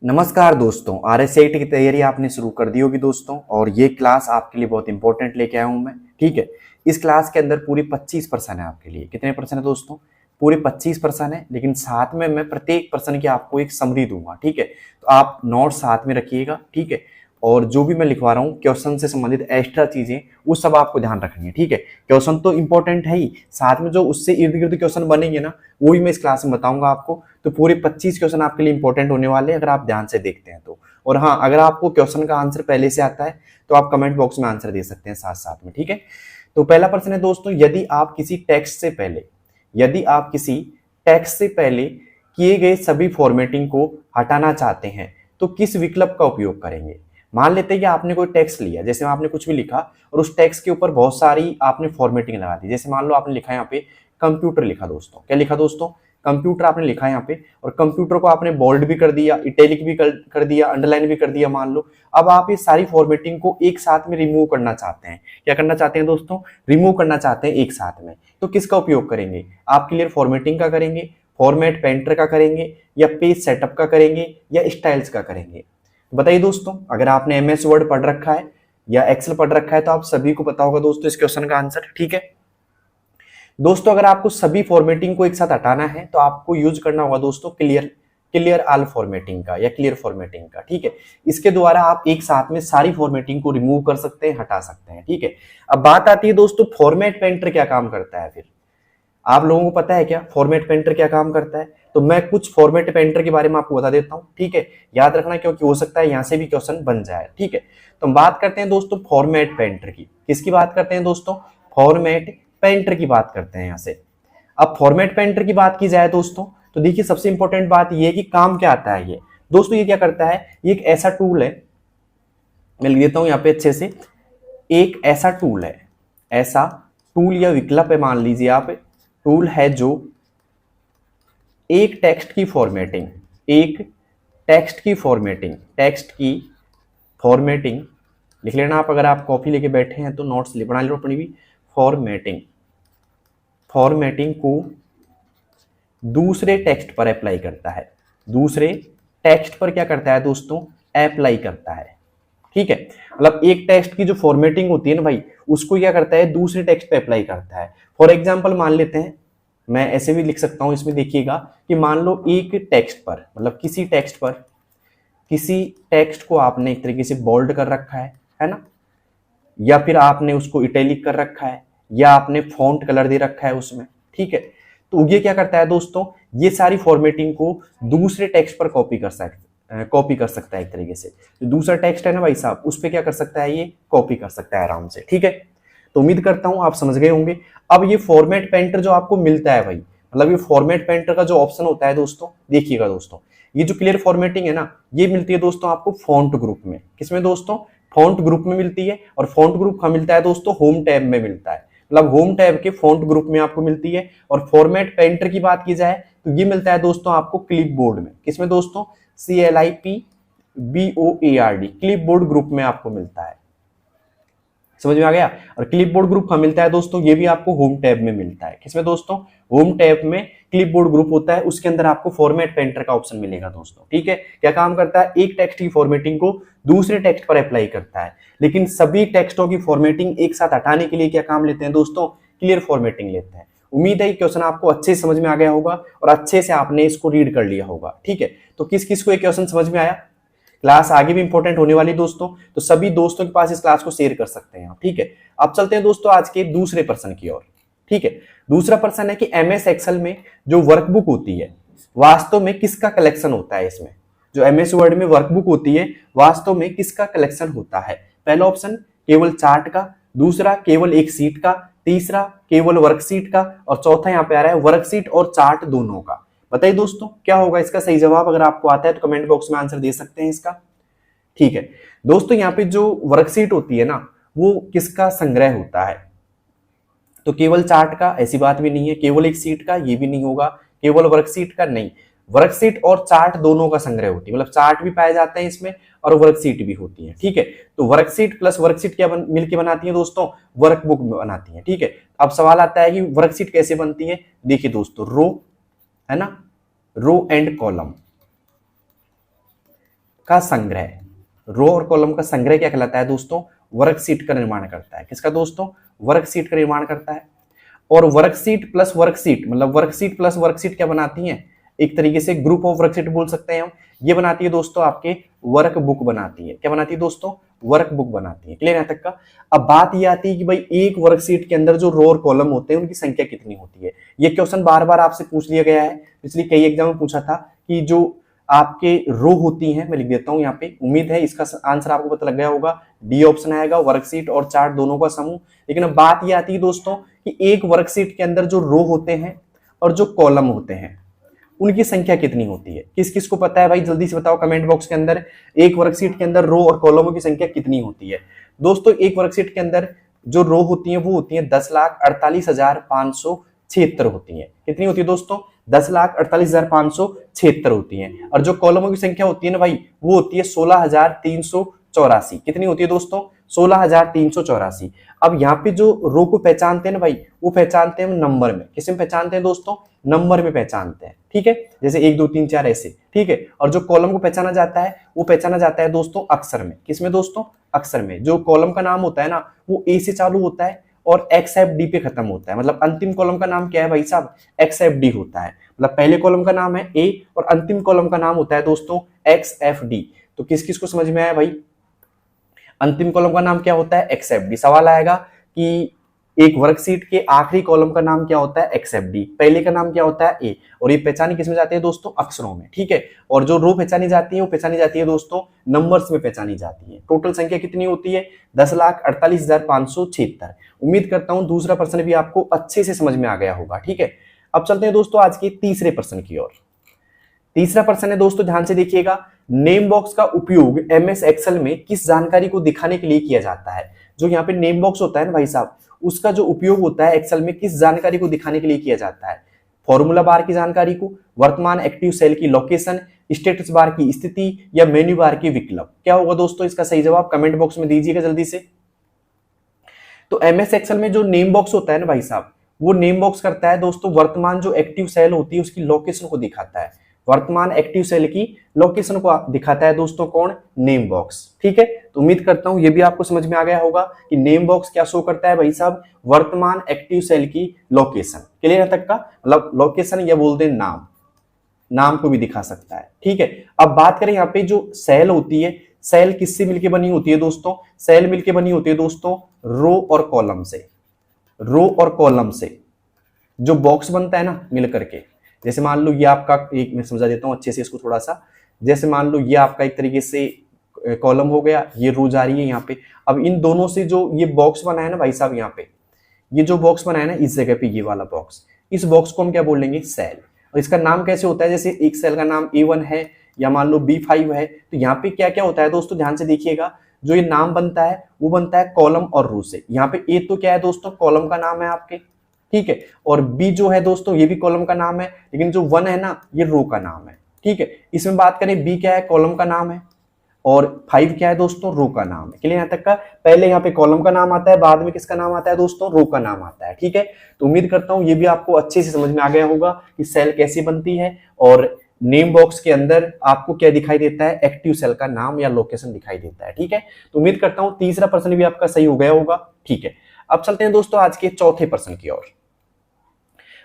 नमस्कार दोस्तों, आरएसआईटी की तैयारी आपने शुरू कर दी होगी दोस्तों। और ये क्लास आपके लिए बहुत इंपॉर्टेंट लेके आया हूं मैं। ठीक है, इस क्लास के अंदर पूरी 25% है आपके लिए। कितने परसेंट है दोस्तों? पूरे 25% है, लेकिन साथ में मैं प्रत्येक पर्सन की आपको एक समरी दूंगा। ठीक है, तो आप नोट साथ में रखिएगा। ठीक है, और जो भी मैं लिखवा रहा हूँ क्वेश्चन से संबंधित एक्स्ट्रा चीजें, वो सब आपको ध्यान रखनी है। ठीक है, क्वेश्चन तो इंपॉर्टेंट है ही, साथ में जो उससे इर्द गिर्द क्वेश्चन बनेंगे ना, वो भी मैं इस क्लास में बताऊंगा आपको। तो पूरे 25 क्वेश्चन आपके लिए इंपॉर्टेंट होने वाले हैं अगर आप ध्यान से देखते हैं तो। और हाँ, अगर आपको क्वेश्चन का आंसर पहले से आता है तो आप कमेंट बॉक्स में आंसर दे सकते हैं साथ साथ में। ठीक है, तो पहला प्रश्न है दोस्तों, यदि आप किसी टेक्स्ट से पहले किए गए सभी फॉर्मेटिंग को हटाना चाहते हैं तो किस विकल्प का उपयोग करेंगे? मान लेते हैं कि आपने कोई टेक्स्ट लिया, जैसे आपने कुछ भी लिखा और उस टेक्स्ट के ऊपर बहुत सारी आपने फॉर्मेटिंग लगा दी। जैसे मान लो आपने लिखा यहाँ पे कंप्यूटर लिखा दोस्तों। क्या लिखा दोस्तों? कंप्यूटर आपने लिखा यहाँ पे, और कंप्यूटर को आपने बोल्ड भी कर दिया, इटैलिक भी कर दिया, अंडरलाइन भी कर दिया मान लो। अब आप ये सारी फॉर्मेटिंग को एक साथ में रिमूव करना चाहते हैं। क्या करना चाहते हैं दोस्तों? रिमूव करना चाहते हैं एक साथ में। तो किसका उपयोग करेंगे? आप क्लियर फॉर्मेटिंग का करेंगे, फॉर्मेट पेंटर का करेंगे, या पेज सेटअप का करेंगे, या स्टाइल्स का करेंगे? बताइए दोस्तों, अगर आपने एमएस वर्ड पढ़ रखा है या एक्सेल पढ़ रखा है तो आप सभी को पता होगा दोस्तों इस क्वेश्चन का आंसर। ठीक है दोस्तों, अगर आपको सभी फॉर्मेटिंग को एक साथ हटाना है तो आपको यूज करना होगा दोस्तों क्लियर ऑल फॉर्मेटिंग का या क्लियर फॉर्मेटिंग का। ठीक है, इसके द्वारा आप एक साथ में सारी फॉर्मेटिंग को रिमूव कर सकते हैं, हटा सकते हैं। ठीक है, अब बात आती है दोस्तों फॉर्मेट पेंटर क्या काम करता है। फिर आप लोगों को पता है क्या फॉर्मेट पेंटर क्या काम करता है? तो मैं कुछ फॉर्मेट पेंटर के बारे में आपको बता देता हूं। ठीक है, याद रखना क्योंकि हो सकता है यहां से भी क्वेश्चन बन जाए। ठीक है, तो हम बात करते हैं दोस्तों फॉर्मेट पेंटर की। किसकी बात करते हैं दोस्तों? फॉर्मेट पेंटर की बात करते हैं यहां से। अब फॉर्मेट पेंटर की बात की जाए दोस्तों, तो देखिए सबसे इंपॉर्टेंट बात यह है कि काम क्या आता है ये दोस्तों। ये क्या करता है? ये एक ऐसा टूल है, मैं लिख देता हूं यहां पे अच्छे से। एक ऐसा टूल है, ऐसा टूल या विकल्प है, मान लीजिए आप, टूल है जो एक टेक्स्ट की फॉर्मेटिंग लिख लेना आप। अगर आप कॉपी लेके बैठे हैं तो नोट्स बना लो अपनी भी। फॉर्मेटिंग को दूसरे टेक्स्ट पर अप्लाई करता है। दूसरे टेक्स्ट पर क्या करता है दोस्तों? अप्लाई करता है। ठीक है, मतलब एक टेक्स्ट की जो फॉर्मेटिंग होती है ना भाई, उसको क्या करता है? दूसरे टेक्स्ट पे अप्लाई करता है। फॉर एग्जांपल मान लेते हैं, मैं ऐसे भी लिख सकता हूं इसमें, देखिएगा कि मान लो एक टेक्स्ट पर, मतलब किसी टेक्स्ट को आपने एक तरीके से बोल्ड कर रखा है ना, या फिर आपने उसको इटैलिक कर रखा है, या आपने फॉन्ट कलर दे रखा है उसमें। ठीक है, तो ये क्या करता है दोस्तों? ये सारी फॉर्मेटिंग को दूसरे टेक्स्ट पर कॉपी कर सकता है एक तरीके से। जो दूसरा टेक्स्ट है ना भाई साहब, उस पर क्या कर सकता है? ये कॉपी कर सकता है आराम से। ठीक है, तो उम्मीद करता हूं आप समझ गए होंगे। अब ये फॉर्मेट पेंटर जो आपको मिलता है भाई, मतलब ये फॉर्मेट पेंटर का जो ऑप्शन होता है दोस्तों, देखिएगा दोस्तों, ये जो क्लियर फॉर्मेटिंग है ना, ये मिलती है दोस्तों आपको फॉन्ट ग्रुप में। किसमें दोस्तों? फॉन्ट ग्रुप में मिलती है। और फॉन्ट ग्रुप कहां मिलता है दोस्तों? होम टैब में मिलता है, मतलब होम टैब के फॉन्ट ग्रुप में आपको मिलती है। और फॉर्मेट पेंटर की बात की जाए तो ये मिलता है दोस्तों आपको क्लिपबोर्ड में। किसमें दोस्तों? CLIPBOARD, क्लिपबोर्ड ग्रुप में आपको मिलता है। समझ में आ गया? और क्लिपबोर्ड ग्रुप कहां मिलता है दोस्तों? ये भी आपको होम टैब में मिलता है। किसमें दोस्तों? होम टैब में क्लिपबोर्ड ग्रुप होता है, उसके अंदर आपको फॉर्मेट पेंटर का ऑप्शन मिलेगा दोस्तों। ठीक है, क्या काम करता है? एक टेक्स्ट की फॉर्मेटिंग को दूसरे टेक्स्ट पर अप्लाई करता है। लेकिन सभी टेक्स्टों की फॉर्मेटिंग एक साथ हटाने के लिए क्या काम लेते हैं दोस्तों? क्लियर फॉर्मेटिंग लेते हैं। उम्मीद है क्वेश्चन आपको अच्छे से समझ में आ गया होगा और अच्छे से आपने इसको रीड कर लिया होगा। ठीक है, तो किस किस को ये क्वेश्चन समझ में आया? क्लास आगे भी इंपॉर्टेंट होने वाली दोस्तों, तो सभी दोस्तों के पास इस क्लास को शेयर कर सकते हैं। ठीक है, अब चलते हैं दोस्तों आज के दूसरे प्रश्न की ओर। ठीक है, दूसरा प्रश्न है कि एमएस एक्सेल में जो वर्कबुक होती है वास्तव में किसका कलेक्शन होता है? इसमें जो एमएस वर्ड में वर्कबुक होती है वास्तव में किसका कलेक्शन होता है? पहला ऑप्शन केवल चार्ट का, दूसरा केवल एक सीट का, तीसरा केवल वर्कशीट का, और चौथा यहां पे आ रहा है वर्कशीट और चार्ट दोनों का। बताइए दोस्तों क्या होगा इसका सही जवाब? अगर आपको आता है तो कमेंट बॉक्स में आंसर दे सकते हैं इसका। ठीक है दोस्तों, यहाँ पे जो वर्कशीट होती है ना, वो किसका संग्रह होता है? तो केवल चार्ट का ऐसी बात भी नहीं है, केवल एक सीट का ये भी नहीं होगा, केवल वर्कशीट का नहीं, वर्कशीट और चार्ट दोनों का संग्रह होती है। मतलब चार्ट भी पाए जाते हैं इसमें और वर्कशीट भी होती है। ठीक है, तो वर्कशीट प्लस वर्कशीट क्या मिलके बनाती है दोस्तों? वर्कबुक बनाती है। ठीक है, अब सवाल आता है कि वर्कशीट कैसे बनती है? देखिए दोस्तों, रो है ना, रो एंड कॉलम, का संग्रह, रो और कॉलम का संग्रह क्या कहलाता है दोस्तों? वर्कशीट का निर्माण करता है। किसका दोस्तों? वर्कशीट का निर्माण करता है। और वर्कशीट प्लस वर्कशीट मतलब वर्कशीट प्लस वर्कशीट क्या बनाती है? एक तरीके से ग्रुप ऑफ वर्कशीट बोल सकते हैं हम। ये बनाती है दोस्तों आपके वर्क बुक बनाती है। क्या बनाती है दोस्तों? वर्क बुक बनाती है। क्लियर है तक का? अब बात ये आती है कि भाई एक वर्कशीट के अंदर जो रो और कॉलम होते हैं उनकी संख्या कितनी होती है। ये क्वेश्चन बार बार आपसे पूछ लिया गया है, पिछले कई एग्जाम में पूछा था कि जो आपके रो होती हैं, मैं लिख देता हूं यहाँ पे, उम्मीद है इसका आंसर आपको पता लग गया होगा। डी ऑप्शन आएगा, वर्कशीट और चार्ट दोनों का समूह। लेकिन अब बात ये आती है दोस्तों कि एक वर्कशीट के अंदर जो रो होते हैं और जो कॉलम होते हैं उनकी संख्या कितनी होती है? किस किस को पता है भाई? जल्दी से बताओ कमेंट बॉक्स के अंदर। एक वर्कशीट के अंदर रो और कॉलमों की संख्या कितनी होती है? दोस्तों एक वर्कशीट के अंदर जो रो होती है वो होती है 10,48,576 होती है। कितनी होती है दोस्तों? 10,48,576 होती है। और जो कॉलमों की संख्या होती है ना भाई, वो होती है 16,384। कितनी होती है दोस्तों? 16,384। अब यहाँ पे जो रो को पहचानते हैं ना भाई, वो पहचानते हैं नंबर में। किस में पहचानते हैं दोस्तों? नंबर में पहचानते हैं। ठीक है, जैसे 1 2 3 4 ऐसे। ठीक है, और जो कॉलम को पहचाना जाता है वो पहचाना जाता है दोस्तों अक्षर में। किसमें दोस्तों? अक्षर में। जो कॉलम का नाम होता है ना वो ए से चालू होता है और XFD पे खत्म होता है। मतलब अंतिम कॉलम का नाम क्या है भाई साहब? XFD होता है। मतलब पहले कॉलम का नाम है ए और अंतिम कॉलम का नाम होता है दोस्तों XFD। तो किस किस को समझ में आया भाई? अंतिम कॉलम का नाम क्या होता है? XFD। सवाल आएगा कि एक वर्कशीट के आखिरी कॉलम का नाम क्या होता है? XFD। पहले का नाम क्या होता है? ए। और ये पहचानी किसमें जाती है दोस्तों? अक्षरों में। ठीक है, और जो रो पहचानी जाती है वो पहचानी जाती है दोस्तों नंबर्स में पहचानी जाती है। टोटल संख्या कितनी होती है? 10,48,576। उम्मीद करता हूं दूसरा प्रश्न भी आपको अच्छे से समझ में आ गया होगा। ठीक है, अब चलते हैं दोस्तों आज के तीसरे प्रश्न की ओर। तीसरा प्रश्न है दोस्तों, ध्यान से देखिएगा। नेम बॉक्स का उपयोग MS एक्सेल में किस जानकारी को दिखाने के लिए किया जाता है? जो यहाँ पे नेम बॉक्स होता है ना भाई साहब, उसका जो उपयोग होता है एक्सेल में किस जानकारी को दिखाने के लिए किया जाता है? फॉर्मूला बार की जानकारी को, वर्तमान एक्टिव सेल की लोकेशन, स्टेटस बार की स्थिति, या मेन्यू बार की विकल्प? क्या होगा दोस्तों इसका सही जवाब? कमेंट बॉक्स में दीजिएगा जल्दी से। तो MS एक्सेल में जो नेम बॉक्स होता है ना भाई साहब, वो नेम बॉक्स करता है दोस्तों वर्तमान जो एक्टिव सेल होती है उसकी लोकेशन को दिखाता है। वर्तमान एक्टिव सेल की लोकेशन को दिखाता है दोस्तों कौन? Name box. ठीक है, तो उम्मीद करता हूं ये भी आपको समझ में आ गया होगा कि नेम बॉक्स क्या शो करता है भाई साहब? वर्तमान एक्टिव सेल की लोकेशन। क्लियर है तक का? मतलब लोकेशन या बोल दे नाम, नाम को भी दिखा सकता है। ठीक है, अब बात करें यहाँ पे जो सेल होती है, सेल किससे मिलकर बनी होती है दोस्तों? सेल मिलकर बनी होती है दोस्तों रो और कॉलम से। रो और कॉलम से जो बॉक्स बनता है ना मिल करके, जैसे मान लो ये आपका एक, मैं समझा देता हूं अच्छे से इसको थोड़ा सा। जैसे मान लो ये आपका एक तरीके से कॉलम हो गया, ये रो जा रही है यहाँ पे। अब इन दोनों से जो ये बॉक्स बना है ना भाई साहब, यहाँ पे ये जो बॉक्स बना है ना इस जगह पे, ये वाला बॉक्स, इस बॉक्स को हम क्या बोलेंगे? सेल। और इसका नाम कैसे होता है? जैसे एक सेल का नाम A1 है या मान लो B5 है, तो यहाँ पे क्या क्या होता है दोस्तों? ध्यान से देखिएगा। जो ये नाम बनता है वो बनता है कॉलम और रो से। यहाँ पे ए तो क्या है दोस्तों? कॉलम का नाम है आपके। ठीक है, और बी जो है दोस्तों ये भी कॉलम का नाम है, लेकिन जो 1 है ना ये रो का नाम है। ठीक है, इसमें बात करें बी क्या है? कॉलम का नाम है, और 5 क्या है दोस्तों? रो का नाम है। क्लियर यहाँ तक का? पहले यहाँ पे कॉलम का नाम आता है, बाद में किसका नाम आता है दोस्तों? रो का नाम आता है। ठीक है, तो उम्मीद करता हूं ये भी आपको अच्छे से समझ में आ गया होगा कि सेल कैसी बनती है, और नेम बॉक्स के अंदर आपको क्या दिखाई देता है? एक्टिव सेल का नाम या लोकेशन दिखाई देता है। ठीक है, तो उम्मीद करता हूं तीसरा प्रश्न भी आपका सही हो गया होगा। ठीक है, अब चलते हैं दोस्तों आज के चौथे प्रश्न की ओर।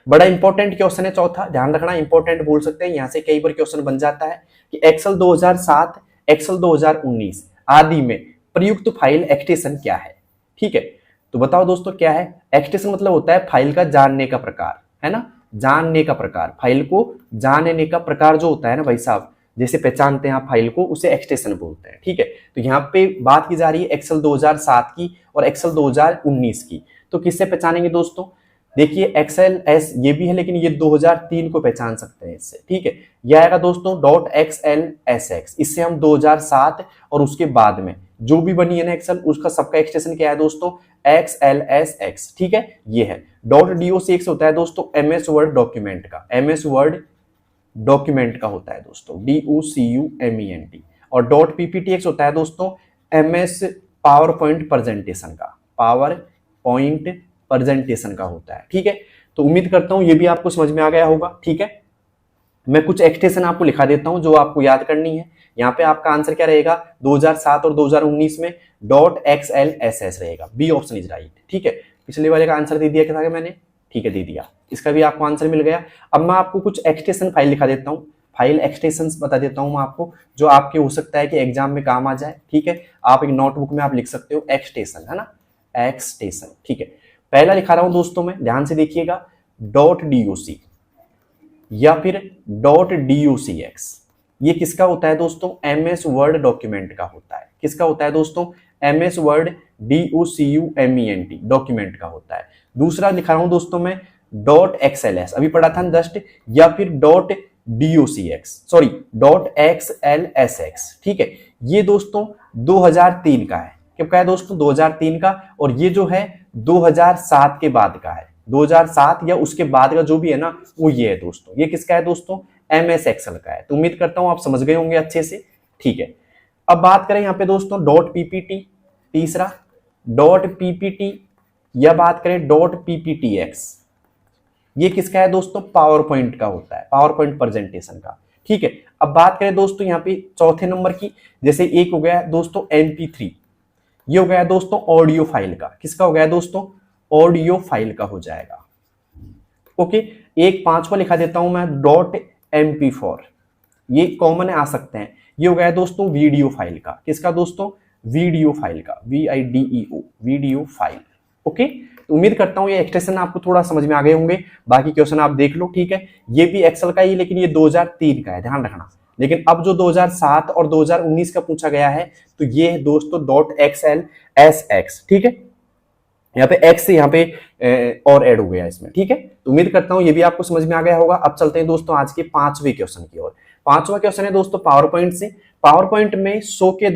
बड़ा इंपॉर्टेंट क्वेश्चन है चौथा, ध्यान रखना, इंपॉर्टेंट बोल सकते हैं, यहां से कई बार क्वेश्चन बन जाता है कि एक्सेल 2007, एक्सेल 2019 आदि में प्रयुक्त फाइल एक्सटेंशन क्या है? ठीक है, तो बताओ दोस्तों क्या है? एक्सटेंशन मतलब होता है फाइल का जानने का प्रकार, है ना? जानने का प्रकार, फाइल को जानने का प्रकार जो होता है ना भाई साहब, जैसे पहचानते हैं आप फाइल को, उसे एक्सटेंशन बोलते हैं। ठीक है, तो यहाँ पे बात की जा रही है एक्सेल 2007 की और एक्सेल 2019 की। तो किससे पहचानेंगे दोस्तों? देखिए एक्सेल एस ये भी है, लेकिन ये 2003 को पहचान सकते हैं इससे। ठीक है, यह आएगा दोस्तों .XLSX। इससे हम 2007 और उसके बाद में जो भी बनी है ना एक्सेल, उसका सबका एक्सटेंशन क्या है दोस्तों? XLSX। ठीक है, ये है। .DOCX होता है दोस्तों MS वर्ड डॉक्यूमेंट का, MS वर्ड डॉक्यूमेंट का होता है दोस्तों, DOCUMENT। और .PPTX होता है दोस्तों MS पावर पॉइंट प्रेजेंटेशन का, पावर पॉइंट प्रेजेंटेशन का होता है। ठीक है, तो उम्मीद करता हूं ये भी आपको समझ में आ गया होगा। ठीक है, मैं कुछ एक्सटेंशन आपको लिखा देता हूं जो आपको याद करनी है। यहाँ पे आपका आंसर क्या रहेगा, 2007 और 2019 में .xlss रहेगा। B option is right. ठीक है, पिछले वाले का आंसर दे दिया क्या था मैंने, ठीक है दे दिया, इसका भी आपको आंसर मिल गया। अब मैं आपको कुछ एक्सटेंशन फाइल दिखा देता हूँ, फाइल एक्सटेंशंस बता देता हूँ मैं आपको, जो आपके हो सकता है कि एग्जाम में काम आ जाए। ठीक है, आप एक नोटबुक में आप लिख सकते हो एक्सटेंशन, है ना, एक्सटेंशन। ठीक है, पहला लिखा रहा हूं दोस्तों मैं, ध्यान से देखिएगा, .doc या फिर .docx। ये किसका होता है दोस्तों, MS वर्ड डॉक्यूमेंट का होता है। किसका होता है दोस्तों, MS वर्ड DOCUMENT डॉक्यूमेंट का होता है। दूसरा लिखा रहा हूं दोस्तों मैं .xls, अभी पढ़ा था जस्ट, या फिर .docx, सॉरी .xlsx। ठीक है, ये दोस्तों 2003 का है। कब का है दोस्तों, 2003 का, और ये जो है 2007 के बाद का है। 2007 या उसके बाद का जो भी है ना, वो ये है दोस्तों। ये किसका है दोस्तों, MS एक्सेल का है। तो उम्मीद करता हूं आप समझ गए होंगे अच्छे से। ठीक है, अब बात करें यहाँ पे दोस्तों .ppt, तीसरा .ppt, या बात करें .pptx, ये किसका है दोस्तों, पावर पॉइंट का होता है, पावर पॉइंट प्रेजेंटेशन का। ठीक है, अब बात करें दोस्तों यहाँ पे चौथे नंबर की, जैसे एक हो गया दोस्तों MP3, ये हो गया दोस्तों ऑडियो फाइल का। किसका हो गया दोस्तों, ऑडियो फाइल का हो जाएगा। ओके, एक पांचवा लिखा देता हूं मैं .mp4, ये कॉमन आ सकते हैं। ये हो गया दोस्तों वीडियो फाइल का। किसका दोस्तों, वीडियो फाइल का, VIDEO, वीडियो फाइल। ओके, तो उम्मीद करता हूं ये एक्सटेंशन आपको थोड़ा समझ में आ गए होंगे। बाकी क्वेश्चन आप देख लो। ठीक है, ये भी एक्सेल का ही, लेकिन ये 2003 का है, ध्यान रखना। लेकिन अब जो 2007 और 2019 का पूछा गया है, तो ये है दोस्तों .xlsx। ठीक है, यहाँ पे x से यहाँ पे और ऐड हो गया इसमें। ठीक है, तो उम्मीद करता हूं ये भी आपको समझ में आ गया होगा। अब चलते हैं दोस्तों आज के पांचवें क्वेश्चन की ओर। पांचवा क्वेश्चन है दोस्तों पावर पॉइंट से। पावर पॉइंट में शो के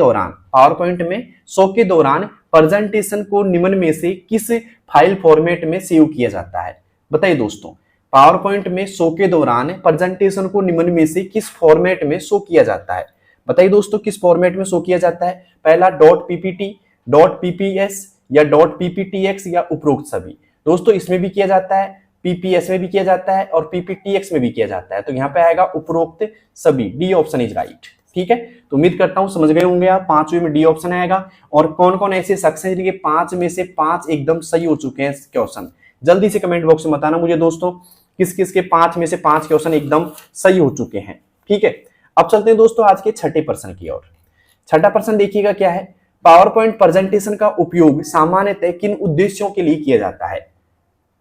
दौरान प्रेजेंटेशन को निम्न में से किस फाइल फॉर्मेट में सेव किया जाता है, बताइए दोस्तों। पावर पॉइंट में शो के दौरान प्रेजेंटेशन को निम्न में से किस फॉर्मेट में शो किया जाता है, बताइए दोस्तों, किस फॉर्मेट में शो किया जाता है। पहला .ppt, .pps या .pptx या उपरोक्त सभी। दोस्तों इसमें भी किया जाता है, PPS में भी किया जाता है और PPTX में भी किया जाता है। तो यहाँ पे आएगा उपरोक्त सभी, डी ऑप्शन इज राइट। ठीक है, तो उम्मीद करता हूं समझ गए होंगे आप। पांचवें में डी ऑप्शन आएगा। और कौन कौन ऐसे शख्स हैं जिनके 5 में से 5 एकदम सही हो चुके हैं क्वेश्चन, जल्दी से कमेंट बॉक्स में बताना मुझे दोस्तों, किस किस के 5 में से 5 क्वेश्चन एकदम सही हो चुके हैं। ठीक है, अब चलते हैं दोस्तों आज के छठे प्रश्न की ओर। छठा प्रश्न देखिएगा क्या है, पावर पॉइंट प्रेजेंटेशन का उपयोग सामान्यतः किन उद्देश्यों के लिए किया जाता है,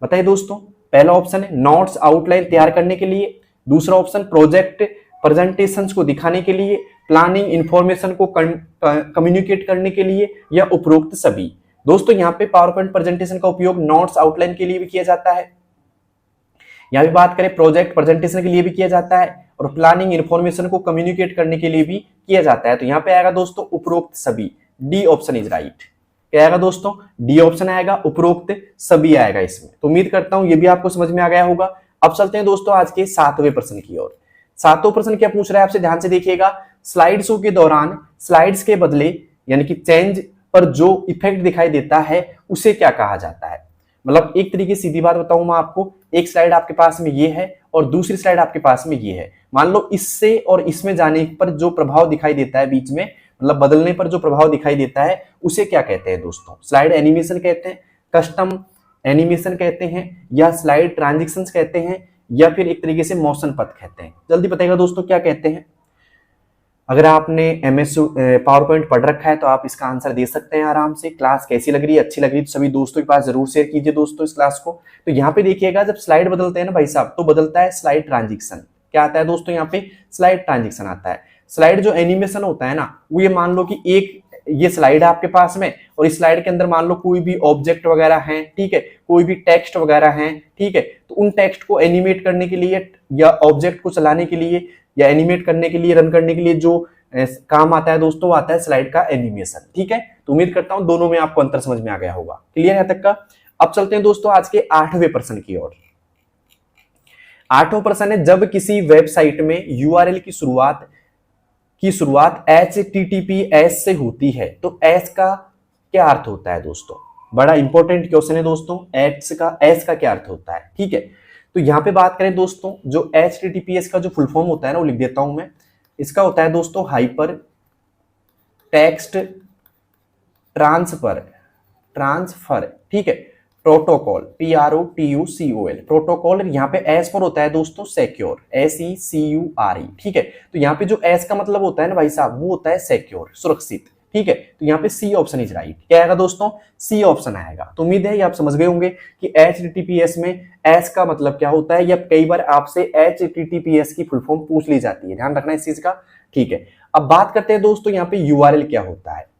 बताइए दोस्तों। पहला ऑप्शन है नोट्स आउटलाइन तैयार करने के लिए, दूसरा ऑप्शन प्रोजेक्ट प्रेजेंटेशंस को दिखाने के लिए, प्लानिंग इंफॉर्मेशन को कम्युनिकेट करने के लिए, या उपरोक्त सभी। दोस्तों यहाँ पे पावर पॉइंट प्रेजेंटेशन का उपयोग नोट्स आउटलाइन के लिए भी किया जाता है, यहाँ भी बात करें प्रोजेक्ट प्रेजेंटेशन के लिए भी किया जाता है, और प्लानिंग इंफॉर्मेशन को कम्युनिकेट करने के लिए भी किया जाता है। तो यहाँ पे आएगा दोस्तों उपरोक्त सभी, डी ऑप्शन इज राइट। क्या आएगा दोस्तों, डी ऑप्शन आएगा, उपरोक्त सभी आएगा इसमें। तो उम्मीद करता हूं ये भी आपको समझ में आ गया होगा। अब चलते हैं दोस्तों आज के 7वें प्रश्न की ओर। 7वां प्रश्न क्या पूछ रहा है आपसे, ध्यान से देखिएगा। स्लाइड शो के दौरान स्लाइड्स के बदले यानी कि चेंज पर जो इफेक्ट दिखाई देता है उसे क्या कहा जाता है। मतलब एक तरीके से सीधी बात बताऊं मैं आपको, एक स्लाइड आपके पास में ये है और दूसरी स्लाइड आपके पास में ये है। मान लो इससे और इसमें जाने पर जो प्रभाव दिखाई देता है बीच में, मतलब बदलने पर जो प्रभाव दिखाई देता है उसे क्या कहते हैं दोस्तों। स्लाइड एनिमेशन कहते हैं, कस्टम एनिमेशन कहते हैं, या स्लाइड ट्रांजिशंस कहते हैं, या फिर एक तरीके से मोशन पथ कहते हैं। जल्दी बताइएगा दोस्तों क्या कहते हैं। अगर आपने MS पावर पॉइंट पढ़ रखा है तो आप इसका आंसर दे सकते हैं आराम से। क्लास कैसी लग रही है, अच्छी लग रही है तो सभी दोस्तों के पास जरूर शेयर कीजिए दोस्तों इस क्लास को। तो यहाँ पे देखिएगा जब स्लाइड बदलते हैं ना भाई साहब, तो बदलता है स्लाइड ट्रांजिशन। क्या आता है दोस्तों, यहाँ पे स्लाइड ट्रांजिशन आता है। स्लाइड जो एनिमेशन होता है ना, वो ये मान लो कि एक ये स्लाइड है आपके पास में, और इस स्लाइड के अंदर मान लो कोई भी ऑब्जेक्ट वगैरह हैं, ठीक है, कोई भी टेक्स्ट वगैरह हैं, ठीक है, तो उन टेक्स्ट को एनिमेट करने के लिए या ऑब्जेक्ट को चलाने के लिए या एनिमेट करने के लिए, रन करने के लिए जो काम आता है दोस्तों, आता है स्लाइड का एनिमेशन। ठीक है, तो उम्मीद करता हूं दोनों में आपको अंतर समझ में आ गया होगा। क्लियर है तक का। अब चलते हैं दोस्तों आज के 8वें प्रश्न की ओर। 8वां प्रश्न है, जब किसी वेबसाइट में URL की शुरुआत HTTPS से होती है तो S का क्या अर्थ होता है दोस्तों। बड़ा इंपॉर्टेंट क्वेश्चन है दोस्तों, S का क्या अर्थ होता है। ठीक है, तो यहां पे बात करें दोस्तों, जो HTTPS का जो फुल फॉर्म होता है ना, वो लिख देता हूं मैं, इसका होता है दोस्तों हाइपर टेक्स्ट ट्रांसफर, ठीक है। Protocol, PROTUCOL, protocol. यहाँ पे एस पर होता है दोस्तों सिक्योर, SECURE, ठीक है। तो यहाँ पे जो एस का मतलब होता है ना भाई साहब, वो होता है सिक्योर, सुरक्षित, ठीक है। तो यहाँ पे सी ऑप्शन इज राइट। क्या आएगा दोस्तों? सी ऑप्शन आएगा। तो उम्मीद है ये आप समझ गए होंगे कि HTTPS में एस का मतलब क्या होता है, या कई बार आपसे HTTPS की फुल फॉर्म पूछ ली जाती है, ध्यान रखना इस चीज का, ठीक है। अब बात करते हैं दोस्तों यहाँ पे URL क्या होता है।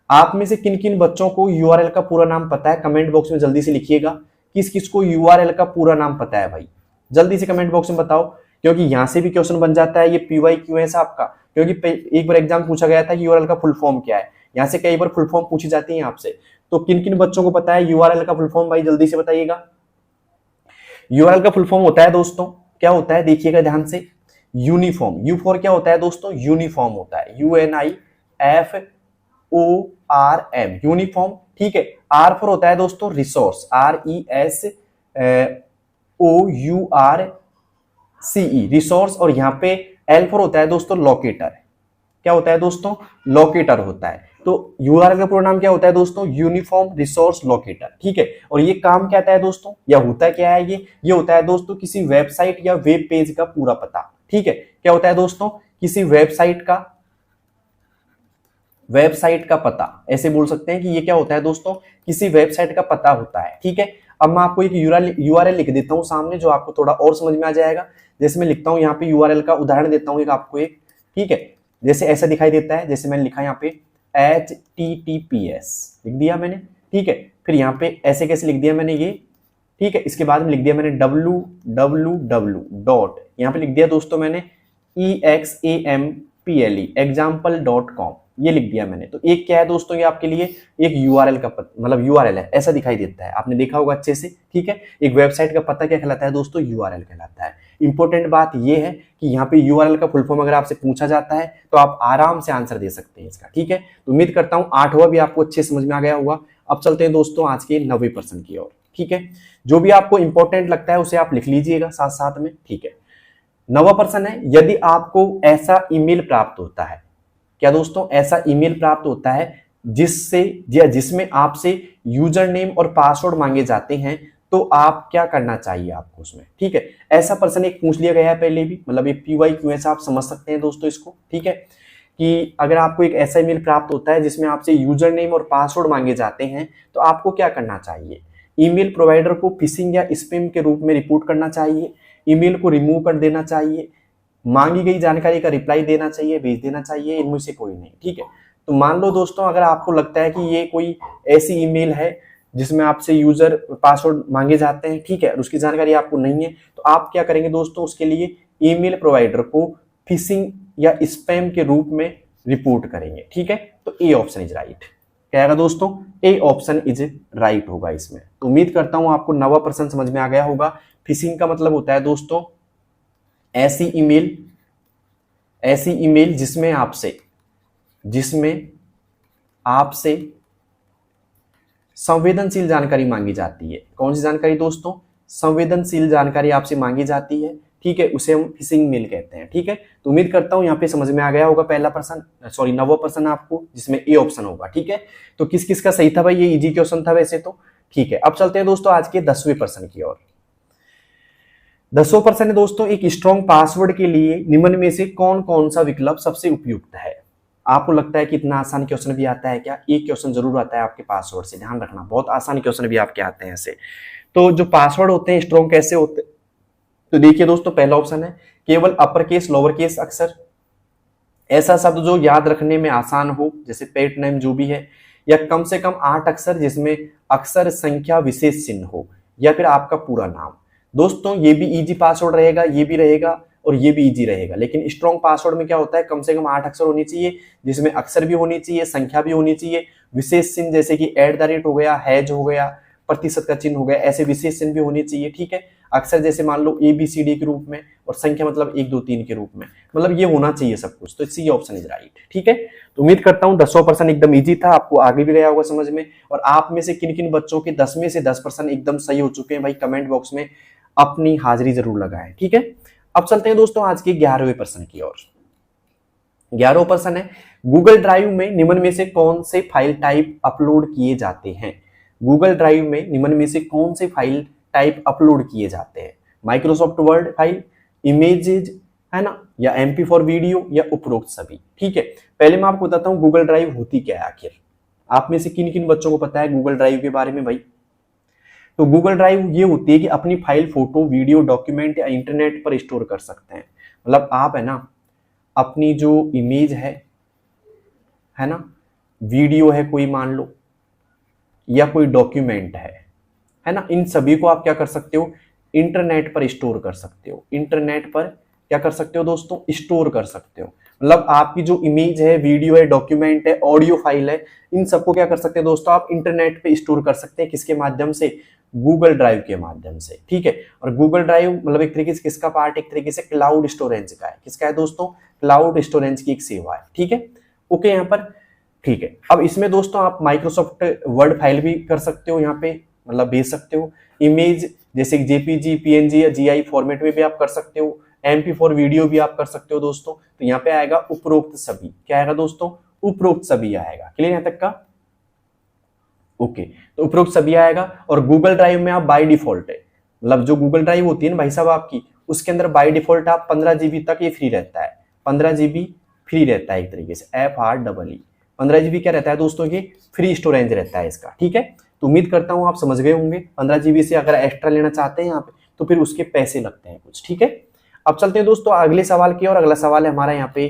आप में से किन किन बच्चों को URL का पूरा नाम पता है? कमेंट बॉक्स में जल्दी से लिखिएगा। किस किस को URL का पूरा नाम पता है भाई? जल्दी से कमेंट बॉक्स में बताओ, क्योंकि यहां से भी क्वेश्चन बन जाता है। ये PYQ है आपका, क्योंकि एक बार एग्जाम पूछा गया था कि URL का फुल फॉर्म क्या है। यहां से कई बार फुल फॉर्म पूछी जाती है आपसे। तो किन किन बच्चों को पता है URL का फुल फॉर्म भाई? जल्दी से बताइएगा। URL का फुल फॉर्म होता है दोस्तों, क्या होता है देखिएगा ध्यान से, यूनिफॉर्म। यू फॉर क्या होता है दोस्तों? यूनिफॉर्म होता है, UNIFORM, यूनिफॉर्म, ठीक है। आर फॉर होता है दोस्तों रिसोर्स, RESOURCE, रिसोर्स। और यहाँ पे एल फॉर होता है दोस्तों लोकेटर। क्या होता है दोस्तों? लोकेटर होता है। तो URL का पूरा नाम क्या होता है दोस्तों? यूनिफॉर्म रिसोर्स लोकेटर, ठीक है। और ये काम क्या है दोस्तों, या होता क्या है ये होता है दोस्तों किसी वेबसाइट या वेब पेज का पूरा पता, ठीक है। क्या होता है दोस्तों? किसी वेबसाइट का पता, ऐसे बोल सकते हैं कि ये क्या होता है दोस्तों, किसी वेबसाइट का पता होता है, ठीक है। अब मैं आपको एक URL लिख देता हूं सामने, जो आपको थोड़ा और समझ में आ जाएगा। जैसे मैं लिखता हूं यहाँ पे URL का उदाहरण देता हूं आपको एक, ठीक है। जैसे ऐसा दिखाई देता है, जैसे मैंने लिखा यहाँ पे HTTPS लिख दिया मैंने, ठीक है। फिर यहाँ पे ऐसे कैसे लिख दिया मैंने ये, ठीक है। इसके बाद में लिख दिया मैंने www. यहाँ पे लिख दिया दोस्तों मैंने EXAMPLE example.com, ये लिख दिया मैंने। तो एक क्या है दोस्तों, ये आपके लिए एक URL का मतलब URL है, ऐसा दिखाई देता है, आपने देखा होगा अच्छे से, ठीक है। एक वेबसाइट का पता क्या कहलाता है दोस्तों? URL कहलाता है। इंपॉर्टेंट बात ये है कि यहाँ पे URL का फुल फॉर्म अगर आपसे पूछा जाता है तो आप आराम से आंसर दे सकते हैं इसका, ठीक है। तो उम्मीद करता हूँ 8वां भी आपको अच्छे समझ में आ गया होगा। अब चलते हैं दोस्तों आज के 90 प्रश्न की ओर, ठीक है। जो भी आपको इंपॉर्टेंट लगता है उसे आप लिख लीजिएगा साथ साथ में, ठीक है। 9वां प्रश्न है, यदि आपको ऐसा ईमेल प्राप्त होता है, क्या दोस्तों? ऐसा ईमेल प्राप्त होता है जिसमें आपसे यूजर नेम और पासवर्ड मांगे जाते हैं, तो आप क्या करना चाहिए आपको उसमें, ठीक है। ऐसा प्रश्न एक पूछ लिया गया है पहले भी, मतलब एक PYQ ऐसा आप समझ सकते हैं दोस्तों इसको, ठीक है। कि अगर आपको एक ऐसा ईमेल प्राप्त होता है जिसमें आपसे यूजर नेम और पासवर्ड मांगे जाते हैं, तो आपको क्या करना चाहिए? ईमेल प्रोवाइडर को फिशिंग या स्पैम के रूप में रिपोर्ट करना चाहिए, ईमेल को रिमूव कर देना चाहिए, मांगी गई जानकारी का रिप्लाई देना चाहिए, भेज देना चाहिए, इनमें से कोई नहीं, ठीक है। तो मान लो दोस्तों, अगर आपको लगता है कि ये कोई ऐसी ईमेल है जिसमें आपसे यूजर पासवर्ड मांगे जाते हैं, ठीक है, और उसकी जानकारी आपको नहीं है, तो आप क्या करेंगे दोस्तों? उसके लिए ईमेल प्रोवाइडर को फिशिंग या स्पैम के रूप में रिपोर्ट करेंगे, ठीक है। तो ए ऑप्शन इज राइट। क्या आएगा दोस्तों? ए ऑप्शन इज राइट होगा इसमें। तो उम्मीद करता हूं आपको 9वां प्रश्न समझ में आ गया होगा। फिशिंग का मतलब होता है दोस्तों ऐसी ईमेल जिसमें आपसे संवेदनशील जानकारी मांगी जाती है। कौन सी जानकारी दोस्तों? संवेदनशील जानकारी आपसे मांगी जाती है, ठीक है, उसे हम फिशिंग मेल कहते हैं, ठीक है। तो उम्मीद करता हूं यहाँ पे समझ में आ गया होगा पहला प्रश्न, 9वां प्रश्न आपको, जिसमें ए ऑप्शन होगा, ठीक है। तो किस किस का सही था भाई? ये इजी क्वेश्चन था वैसे तो, ठीक है। अब चलते हैं दोस्तों आज के 10वें प्रश्न की ओर। 10वां प्रश्न है दोस्तों, एक स्ट्रॉन्ग पासवर्ड के लिए निम्न में से कौन कौन सा विकल्प सबसे उपयुक्त है? आपको लगता है कि इतना आसान क्वेश्चन भी आता है क्या? एक क्वेश्चन जरूर आता है आपके पासवर्ड से, ध्यान रखना, बहुत आसान क्वेश्चन भी आपके आते हैं ऐसे। तो जो पासवर्ड होते हैं स्ट्रॉन्ग कैसे होते हैं? तो देखिए दोस्तों, पहला ऑप्शन है केवल अपर केस लोअर केस अक्षर, ऐसा शब्द जो याद रखने में आसान हो, जैसे पेट नेम जो भी है, या कम से कम 8 अक्षर जिसमें अक्षर संख्या विशेष चिन्ह हो, या फिर आपका पूरा नाम। दोस्तों ये भी इजी पासवर्ड रहेगा, ये भी रहेगा और ये भी इजी रहेगा। लेकिन स्ट्रॉन्ग पासवर्ड में क्या होता है? कम से कम 8 अक्षर होनी चाहिए, जिसमें अक्षर भी होनी चाहिए, संख्या भी होनी चाहिए, विशेष चिन्ह जैसे कि @ हो गया, हैज हो गया, प्रतिशत का चिन्ह हो गया, ऐसे विशेष चिन्ह भी होनी चाहिए, ठीक है। अक्षर जैसे मान लो ABCD के रूप में, और संख्या मतलब 1 2 3 के रूप में, मतलब ये होना चाहिए सब कुछ। तो सी ऑप्शन इज राइट, ठीक है। तो उम्मीद करता हूं 10वां प्रश्न एकदम इजी था, आपको आगे भी गया होगा समझ में। और आप में से किन किन बच्चों के 10 में से 10 प्रश्न एकदम सही हो चुके हैं भाई, कमेंट बॉक्स में अपनी हाजिरी जरूर लगाएं, ठीक है। अब चलते हैं दोस्तों आज के 11वें प्रश्न की ओर। 11वां प्रश्न है, गूगल ड्राइव में निम्न में से कौन से फाइल टाइप अपलोड किए जाते हैं? गूगल ड्राइव में निम्न में से कौन से फाइल टाइप अपलोड किए जाते हैं? माइक्रोसॉफ्ट वर्ड फाइल, इमेजेज, है ना, या MP4 वीडियो, या उपरोक्त सभी। ठीक है, पहले मैं आपको बताता हूँ गूगल ड्राइव होती क्या है आखिर। आप में से किन किन बच्चों को पता है गूगल ड्राइव के बारे में भाई? तो गूगल ड्राइव ये होती है कि अपनी फाइल, फोटो, वीडियो, डॉक्यूमेंट या इंटरनेट पर स्टोर कर सकते हैं। मतलब आप है ना अपनी जो इमेज है ना, वीडियो है कोई मान लो, या कोई डॉक्यूमेंट है ना, इन सभी को आप क्या कर सकते हो? इंटरनेट पर स्टोर कर सकते हो। इंटरनेट पर क्या कर सकते हो दोस्तों? स्टोर कर सकते हो। मतलब आपकी जो इमेज है, वीडियो है, डॉक्यूमेंट है, ऑडियो फाइल है, इन सबको क्या कर सकते हैं दोस्तों? आप इंटरनेट पे स्टोर कर सकते हैं। किसके माध्यम से? गूगल ड्राइव के माध्यम से। ठीक है, और गूगल ड्राइव मतलब एक तरीके से किसका पार्ट? एक तरीके से क्लाउड स्टोरेज का है। किसका है दोस्तों? क्लाउड स्टोरेज की एक सेवा है। ठीक है, ओके यहाँ पर। ठीक है, अब इसमें दोस्तों आप माइक्रोसॉफ्ट वर्ड फाइल भी कर सकते हो, यहाँ पे मतलब भेज सकते हो। इमेज जैसे जेपीजी, पीएनजी या जीआई फॉर्मेट में भी आप कर सकते हो। MP4 वीडियो भी आप कर सकते हो दोस्तों। तो यहाँ पे आएगा उपरोक्त सभी। क्या आएगा दोस्तों? उपरोक्त सभी आएगा। क्लियर यहाँ तक का? ओके, तो उपरोक्त सभी आएगा। और गूगल ड्राइव में आप बाय डिफॉल्ट है, मतलब जो गूगल ड्राइव होती है ना भाई साहब आपकी, उसके अंदर बाय डिफॉल्ट आप 15 GB तक ये फ्री रहता है। 15 GB फ्री रहता है एक तरीके से, FREE 15 GB क्या रहता है दोस्तों? ये फ्री स्टोरेज रहता है इसका। ठीक है, तो उम्मीद करता हूं आप समझ गए होंगे। 15 GB से अगर एक्स्ट्रा लेना चाहते हैं यहाँ पे तो फिर उसके पैसे लगते हैं कुछ। ठीक है, अब चलते हैं दोस्तों अगले सवाल की। और अगला सवाल है हमारा यहाँ पे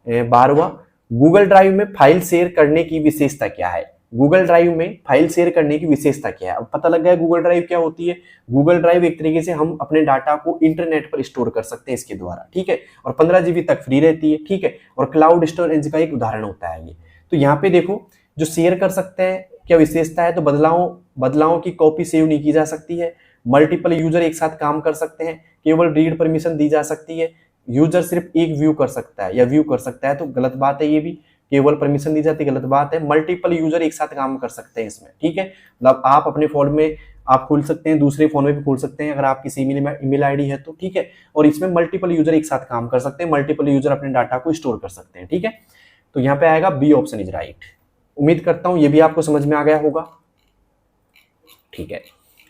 12वां, गूगल ड्राइव में फाइल शेयर करने की विशेषता क्या है? गूगल ड्राइव में फाइल शेयर करने की विशेषता क्या है? अब पता लग गया गूगल ड्राइव क्या होती है। गूगल ड्राइव एक तरीके से हम अपने डाटा को इंटरनेट पर स्टोर कर सकते हैं इसके द्वारा। ठीक है, और 15 GB तक फ्री रहती है। ठीक है, और क्लाउड स्टोरेज का एक उदाहरण होता है ये। तो यहाँ पे देखो जो शेयर कर सकते हैं क्या विशेषता है? तो बदलावों की कॉपी सेव नहीं की जा सकती है। मल्टीपल यूजर एक साथ काम कर सकते हैं। केवल रीड परमिशन दी जा सकती है। यूजर सिर्फ एक व्यू कर सकता है या व्यू कर सकता है, तो गलत बात है ये भी। केवल परमिशन दी जाती है, गलत बात है। मल्टीपल यूजर एक साथ काम कर सकते हैं इसमें। ठीक है, मतलब आप अपने फोन में आप खोल सकते हैं, दूसरे फोन में भी खोल सकते हैं अगर आपकी ईमेल आईडी है तो। ठीक है, और इसमें मल्टीपल यूजर एक साथ काम कर सकते हैं। मल्टीपल यूजर अपने डाटा को स्टोर कर सकते हैं। ठीक है, तो यहाँ पे आएगा बी ऑप्शन इज राइट। उम्मीद करता हूं ये भी आपको समझ में आ गया होगा। ठीक है,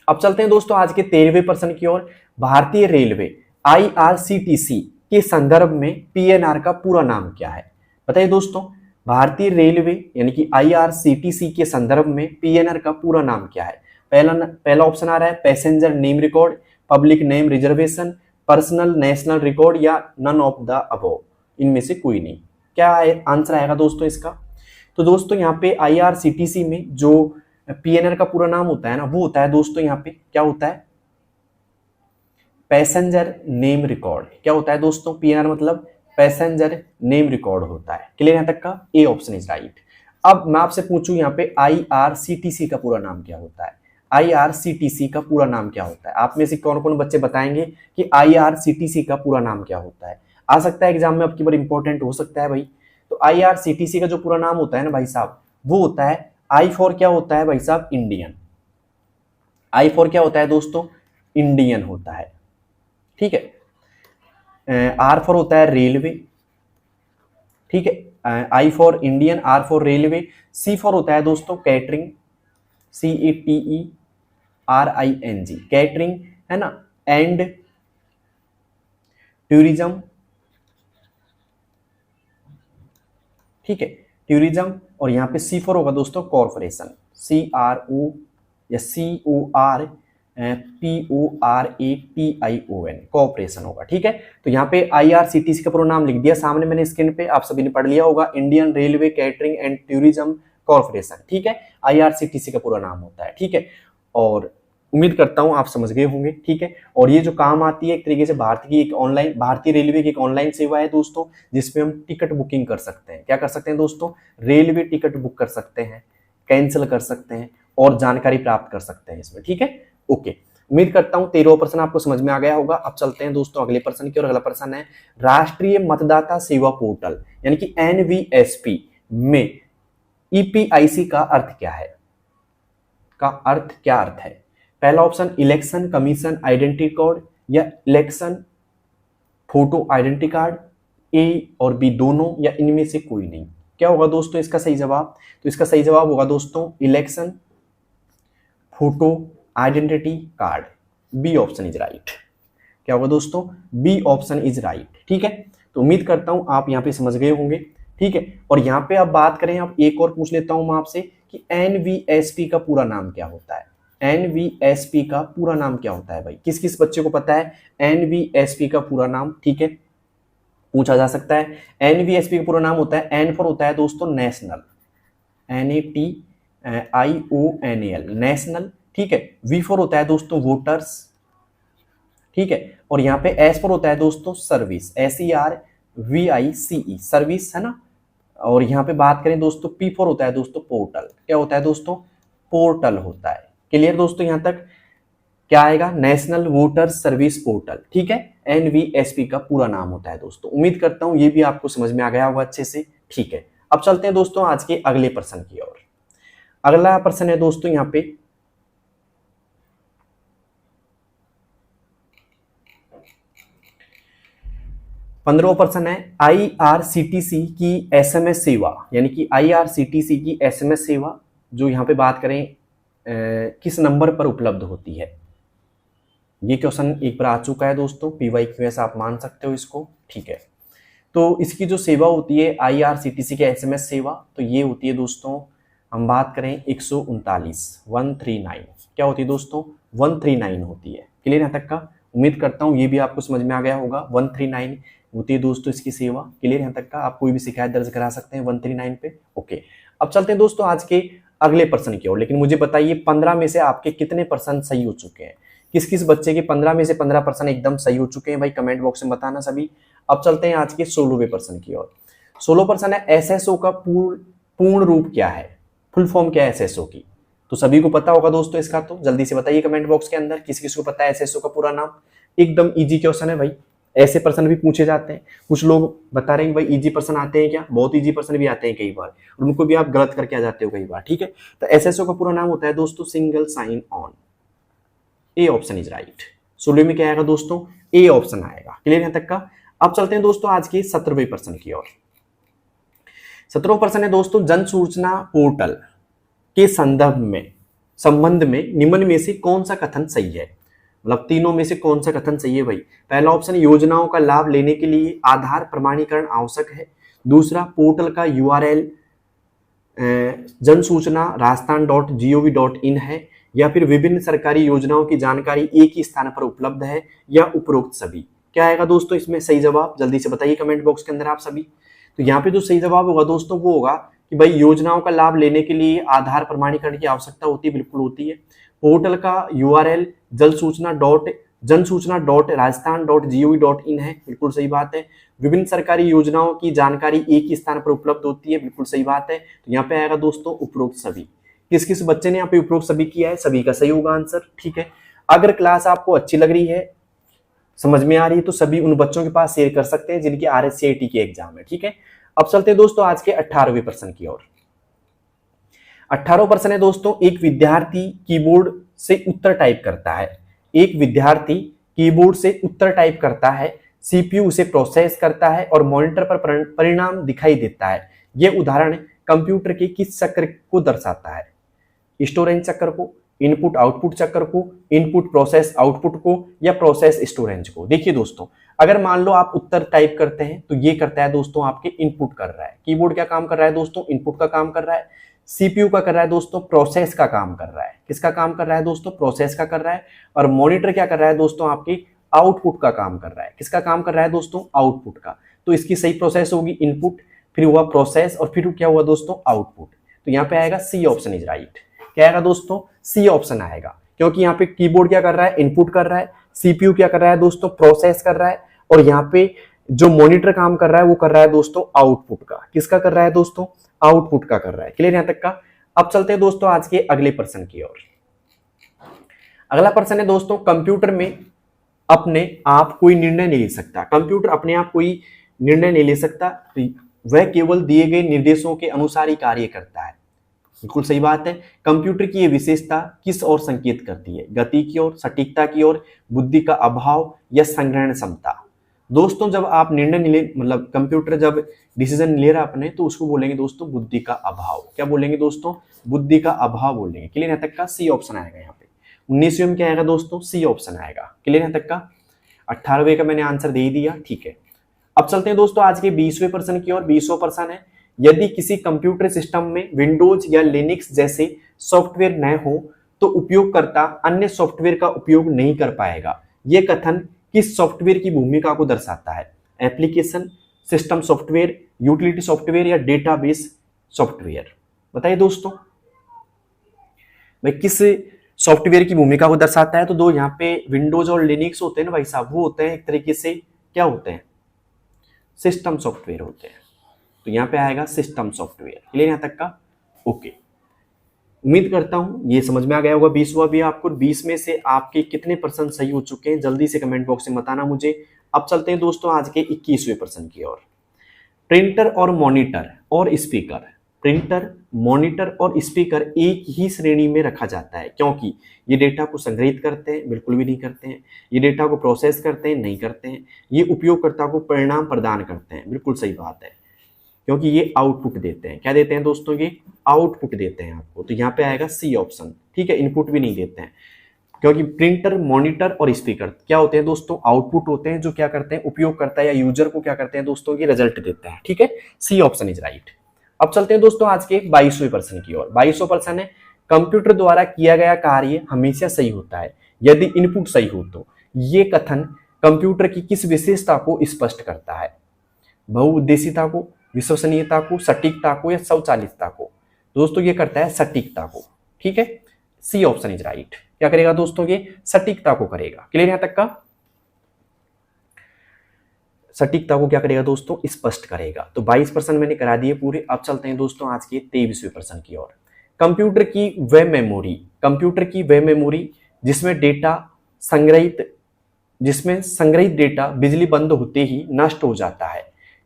अब चलते हैं दोस्तों आज के 13वें प्रश्न की ओर। भारतीय रेलवे IRCTC के संदर्भ में PNR का पूरा नाम क्या है? बताइए दोस्तों, भारतीय रेलवे यानी कि IRCTC के संदर्भ में PNR का पूरा नाम क्या है? पहला ऑप्शन आ रहा है passenger name record, public name reservation, personal national record, या नन ऑफ द अबव। इनमें से कोई नहीं। क्या आंसर आएगा दोस्तों इसका? तो दोस्तों यहाँ पे IRCTC में जो PNR का पूरा नाम होता है ना, वो होता है दोस्तों यहाँ पे क्या होता है? Passenger name record. क्या होता है दोस्तों? PNR मतलब पैसेंजर नेम रिकॉर्ड होता है। क्लियर यहाँ तक का? ए ऑप्शन इज राइट। अब मैं आपसे पूछूं यहाँ पे IRCTC का पूरा नाम क्या होता है? IRCTC का पूरा नाम क्या होता है? आप में से कौन कौन बच्चे बताएंगे कि IRCTC का पूरा नाम क्या होता है? आ सकता है एग्जाम में आपकी बार इंपॉर्टेंट हो सकता है भाई। तो IRCTC का जो पूरा नाम होता है ना भाई साहब, वो होता है I फॉर क्या होता है भाई साहब? इंडियन। I फॉर क्या होता है दोस्तों? इंडियन होता है। ठीक है, R फॉर होता है रेलवे। ठीक है, I for Indian, R for railway. C for होता है दोस्तों कैटरिंग, CATERING, कैटरिंग, है ना, एंड टूरिज्म। ठीक है, टूरिज्म। और यहाँ पे C फॉर होगा दोस्तों कॉर्पोरेशन, CRO या CORPORATION, कॉर्पोरेशन होगा। ठीक है, तो यहाँ पे IRCTC का पूरा नाम लिख दिया सामने मैंने स्क्रीन पे, आप सभी ने पढ़ लिया होगा, Indian railway catering and tourism corporation. ठीक है, IRCTC का पूरा नाम होता है। ठीक है, और उम्मीद करता हूं आप समझ गए होंगे। ठीक है, और ये जो काम आती है एक तरीके से भारतीय रेलवे की एक ऑनलाइन सेवा है दोस्तों, जिसमें हम टिकट बुकिंग कर सकते हैं। क्या कर सकते हैं दोस्तों? रेलवे टिकट बुक कर सकते हैं, कैंसिल कर सकते हैं और जानकारी प्राप्त कर सकते हैं इसमें। ठीक है, ओके, उम्मीद करता हूं 13वां प्रश्न आपको समझ में आ गया होगा। अब चलते हैं दोस्तों अगले प्रश्न की ओर। अगला प्रश्न है राष्ट्रीय मतदाता सेवा पोर्टल यानी कि NVSP में EPIC का अर्थ क्या है? क्या अर्थ है? पहला option election commission identity card या इलेक्शन फोटो आइडेंटिटी कार्ड, ए और बी दोनों या इनमें से कोई नहीं। क्या होगा दोस्तों इसका सही जवाब? तो इसका सही जवाब होगा दोस्तों election photo identity card. B option is right. क्या होगा दोस्तों? B option is right. ठीक है, तो उम्मीद करता हूं आप यहां पे समझ गए होंगे। ठीक है, और यहां पे अब बात करें, अब एक और पूछ लेता हूं मैं आपसे कि एनवीएसपी का पूरा नाम क्या होता है? एनवीएसपी का पूरा नाम क्या होता है भाई? किस किस बच्चे को पता है एनवीएसपी का पूरा नाम? ठीक है, पूछा जा सकता है। एनवीएसपी का पूरा नाम होता है, एन फॉर होता है दोस्तों नेशनल, NATIONAL नेशनल। ठीक है, वी फॉर होता है दोस्तों वोटर्स। ठीक है, और यहाँ पे एस फॉर होता है दोस्तों सर्विस, SERVICE सर्विस, है ना। और यहाँ पे बात करें दोस्तों पी फॉर होता है दोस्तों पोर्टल। क्या होता है दोस्तों? पोर्टल होता है। क्लियर दोस्तों? यहाँ तक क्या आएगा? National voter service portal. ठीक है, एनवीएसपी का पूरा नाम होता है दोस्तों। उम्मीद करता हूं ये भी आपको समझ में आ गया होगा अच्छे से। ठीक है, अब चलते हैं दोस्तों आज के अगले प्रश्न की ओर। अगला प्रश्न है दोस्तों यहाँ पे 15वां प्रश्न है, IRCTC की SMS सेवा, यानी कि IRCTC की SMS सेवा जो यहाँ पे बात करें किस नंबर पर उपलब्ध होती है? ये क्वेश्चन एक बार आ चुका है दोस्तों, PYQ ऐसा आप मान सकते हो इसको। ठीक है, तो इसकी जो सेवा होती है IRCTC के SMS सेवा, तो ये होती है दोस्तों, हम बात करें 139 क्या होती है दोस्तों? 139 होती है। क्लियर यहाँ तक का? उम्मीद करता हूँ ये भी आपको समझ में आ गया होगा। 139 होती है दोस्तों इसकी सेवा। क्लियर यहाँ तक का? आप कोई भी शिकायत दर्ज करा सकते हैं 139 पे। ओके, अब चलते हैं दोस्तों आज के अगले प्रश्न की ओर। लेकिन मुझे बताइए 15 में से आपके कितने प्रश्न सही हो चुके हैं? किस किस बच्चे के 15 में से 15 प्रश्न एकदम सही हो चुके हैं भाई? कमेंट बॉक्स में बताना सभी। अब चलते हैं आज के 16वें प्रश्न की ओर। 16 प्रश्न है, एसएसओ का पूर्ण रूप क्या है? फुल फॉर्म क्या है एसएसओ की? तो सभी को पता होगा दोस्तों इसका, तो जल्दी से बताइए कमेंट बॉक्स के अंदर किस किस को पता है एसएसओ का पूरा नाम। एकदम इजी क्वेश्चन है भाई, ऐसे प्रश्न भी पूछे जाते हैं। कुछ लोग बता रहे हैं भाई इजी प्रश्न आते हैं क्या? बहुत इजी प्रश्न भी आते हैं कई बार, और उनको भी आप गलत करके आ जाते हो कई बार। ठीक है, तो एसएसओ का पूरा नाम होता है दोस्तों single sign on. A option is right. 16 में क्या आएगा दोस्तों? ए ऑप्शन आएगा। क्लियर यहां तक का? अब चलते हैं दोस्तों आज के 17वें प्रश्न की ओर। 17वां प्रश्न है दोस्तों, जन सूचना पोर्टल के संबंध में निम्न में से कौन सा कथन सही है? मतलब तीनों में से कौन सा कथन सही है भाई? पहला ऑप्शन, योजनाओं का लाभ लेने के लिए आधार प्रमाणीकरण आवश्यक है। दूसरा, पोर्टल का URL जनसूचना rajasthan.gov.in है। या फिर विभिन्न सरकारी योजनाओं की जानकारी एक ही स्थान पर उपलब्ध है, या उपरोक्त सभी। क्या आएगा दोस्तों इसमें सही जवाब? जल्दी से बताइए कमेंट बॉक्स के अंदर आप सभी। तो यहाँ पे जो सही जवाब होगा दोस्तों वो होगा कि भाई योजनाओं का लाभ लेने के लिए आधार प्रमाणीकरण की आवश्यकता होती है, बिल्कुल होती है। पोर्टल का URL जनसूचना.rajasthan.gov.in है, बिल्कुल सही बात है। विभिन्न सरकारी योजनाओं की जानकारी एक ही स्थान पर उपलब्ध होती है, बिल्कुल सही बात है। तो यहाँ पे आएगा दोस्तों उपरोक्त सभी। किस किस बच्चे ने यहाँ पे उपरोक्त सभी किया है? सभी का सही होगा आंसर। ठीक है, अगर क्लास आपको अच्छी लग रही है, समझ में आ रही है, तो सभी उन बच्चों के पास शेयर कर सकते हैं जिनकी RSCIT की एग्जाम है। ठीक है, अब चलते हैं दोस्तों आज के 18वें प्रश्न की ओर। 18वां प्रश्न है दोस्तों, एक विद्यार्थी कीबोर्ड से उत्तर टाइप करता है। एक विद्यार्थी कीबोर्ड से उत्तर टाइप करता है, CPU उसे प्रोसेस करता है और मॉनिटर पर परिणाम दिखाई देता है। यह उदाहरण कंप्यूटर के किस चक्र को दर्शाता है? स्टोरेज चक्र को, इनपुट आउटपुट चक्र को, इनपुट प्रोसेस आउटपुट को, या प्रोसेस स्टोरेज को? देखिए दोस्तों, अगर मान लो आप उत्तर टाइप करते हैं तो ये करता है दोस्तों आपके इनपुट कर रहा है। कीबोर्ड क्या काम कर रहा है दोस्तों? इनपुट का काम कर रहा है। CPU का कर रहा है दोस्तों प्रोसेस का काम कर रहा है। किसका काम कर रहा है दोस्तों? प्रोसेस का कर रहा है। और मॉनिटर क्या कर रहा है दोस्तों? आपकी आउटपुट का काम कर रहा है। किसका काम कर रहा है दोस्तों? आउटपुट का। तो इसकी सही प्रोसेस होगी इनपुट, फिर हुआ प्रोसेस, और फिर क्या हुआ दोस्तों? आउटपुट। तो यहाँ पे आएगा सी ऑप्शन इज राइट। क्या आएगा दोस्तों? सी ऑप्शन आएगा, क्योंकि यहाँ पे कीबोर्ड क्या कर रहा है? इनपुट कर रहा है। CPU क्या कर रहा है दोस्तों? प्रोसेस कर रहा है। और यहाँ पे जो मॉनिटर काम कर रहा है वो कर रहा है दोस्तों आउटपुट का। किसका कर रहा है दोस्तों? आउटपुट का कर रहा है। क्लियर यहाँ तक का? अब चलते हैं दोस्तों आज के अगले प्रश्न की ओर। अगला प्रश्न है दोस्तों, कंप्यूटर में अपने आप कोई निर्णय नहीं ले सकता। कंप्यूटर अपने आप कोई निर्णय नहीं ले सकता, वह केवल दिए गए निर्देशों के अनुसार ही कार्य करता है। बिल्कुल सही बात है। कंप्यूटर की यह विशेषता किस ओर संकेत करती है? गति की ओर, सटीकता की ओर, बुद्धि का अभाव, या संग्रहण क्षमता? दोस्तों जब आप निर्णय नहीं ले, मतलब कंप्यूटर जब डिसीजन ले रहा अपने, तो उसको बोलेंगे दोस्तों बुद्धि का अभाव। क्या बोलेंगे दोस्तों? बुद्धि का अभाव बोलेंगे। क्लियर यहाँ तक का? सी ऑप्शन आएगा यहाँ पे। 19वीं में क्या आएगा दोस्तों? सी ऑप्शन आएगा। क्लियर यहाँ तक का? 18वें का मैंने आंसर दे ही दिया, ठीक है। अब चलते हैं दोस्तों आज के 20वें प्रश्न की ओर। 20वां प्रश्न है, यदि किसी कंप्यूटर सिस्टम में विंडोज या लिनक्स जैसे सॉफ्टवेयर न हो तो उपयोगकर्ता अन्य सॉफ्टवेयर का उपयोग नहीं कर पाएगा। यह कथन किस सॉफ्टवेयर की भूमिका को दर्शाता है? Application, system software, utility software या डेटाबेस सॉफ्टवेयर? बताइए दोस्तों भाई किस सॉफ्टवेयर की भूमिका को दर्शाता है? तो दो यहाँ पे विंडोज और लिनक्स होते हैं ना भाई साहब, वो होते हैं एक तरीके से क्या होते हैं? सिस्टम सॉफ्टवेयर होते हैं। तो यहाँ पे आएगा सिस्टम सॉफ्टवेयर। क्लियर यहाँ तक का? ओके, उम्मीद करता हूं ये समझ में आ गया होगा 20वां भी आपको। 20 में से आपके कितने प्रश्न सही हो चुके हैं जल्दी से कमेंट बॉक्स में बताना मुझे। अब चलते हैं दोस्तों आज के 21वें प्रश्न की ओर। प्रिंटर और मॉनिटर और स्पीकर। प्रिंटर, मॉनिटर और स्पीकर एक ही श्रेणी में रखा जाता है क्योंकि ये डेटा को संग्रहित करते हैं? बिल्कुल भी नहीं करते हैं। ये डेटा को प्रोसेस करते हैं? नहीं करते हैं। ये उपयोगकर्ता को परिणाम प्रदान करते हैं? बिल्कुल सही बात है, क्योंकि ये आउटपुट देते हैं। क्या देते हैं दोस्तों? ये आउटपुट देते हैं आपको। तो यहाँ पे आएगा सी ऑप्शन, ठीक है। इनपुट भी नहीं देते हैं, क्योंकि प्रिंटर, मॉनिटर और स्पीकर क्या होते हैं दोस्तों? आउटपुट होते हैं, जो क्या करते हैं? उपयोगकर्ता या यूजर को क्या करते हैं दोस्तों? ये रिजल्ट देते हैं, ठीक है। C option is right. अब चलते हैं दोस्तों आज के 22वें प्रश्न की ओर। 22वां प्रश्न है, कंप्यूटर द्वारा किया गया कार्य हमेशा सही होता है यदि इनपुट सही हो तो। ये कथन कंप्यूटर की किस विशेषता को स्पष्ट करता है? बहुउद्देशीयता को, विश्वसनीयता को, सटीकता को या स्वचालितता को? दोस्तों ये करता है सटीकता को, ठीक है। C option is right. क्या करेगा दोस्तों? ये सटीकता को करेगा। क्लियर यहां तक का? सटीकता को क्या करेगा दोस्तों? स्पष्ट करेगा। तो 22% मैंने करा दिए पूरे। अब चलते हैं दोस्तों आज के 23वें प्रश्न की ओर। कंप्यूटर की वह मेमोरी, कंप्यूटर की वह मेमोरी जिसमें संग्रहित डेटा बिजली बंद होते ही नष्ट हो जाता है।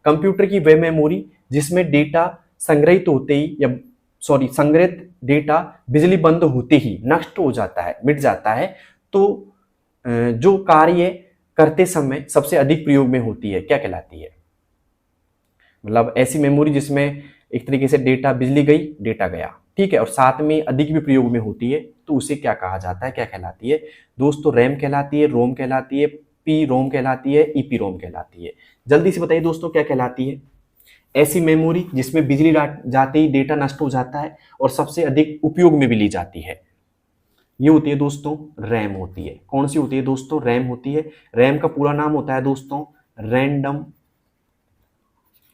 कंप्यूटर की वह मेमोरी जिसमें डेटा संग्रहित डेटा बिजली बंद होते ही नष्ट हो जाता है, मिट जाता है, तो जो कार्य करते समय सबसे अधिक प्रयोग में होती है, क्या कहलाती है? मतलब ऐसी मेमोरी जिसमें एक तरीके से डेटा, बिजली गई, डेटा गया, ठीक है, और साथ में अधिक भी प्रयोग में होती है, तो उसे क्या कहा जाता है? क्या कहलाती है दोस्तों? रैम कहलाती है, रोम कहलाती है, पी रोम कहलाती है, ईपी रोम कहलाती है? जल्दी से बताइए दोस्तों क्या कहलाती है? ऐसी मेमोरी जिसमें बिजली जाते ही डेटा नष्ट हो जाता है और सबसे अधिक उपयोग में भी ली जाती है, ये होती है दोस्तों रैम होती है। कौन सी होती है दोस्तों? रैम होती है। रैम का पूरा नाम होता है दोस्तों रैंडम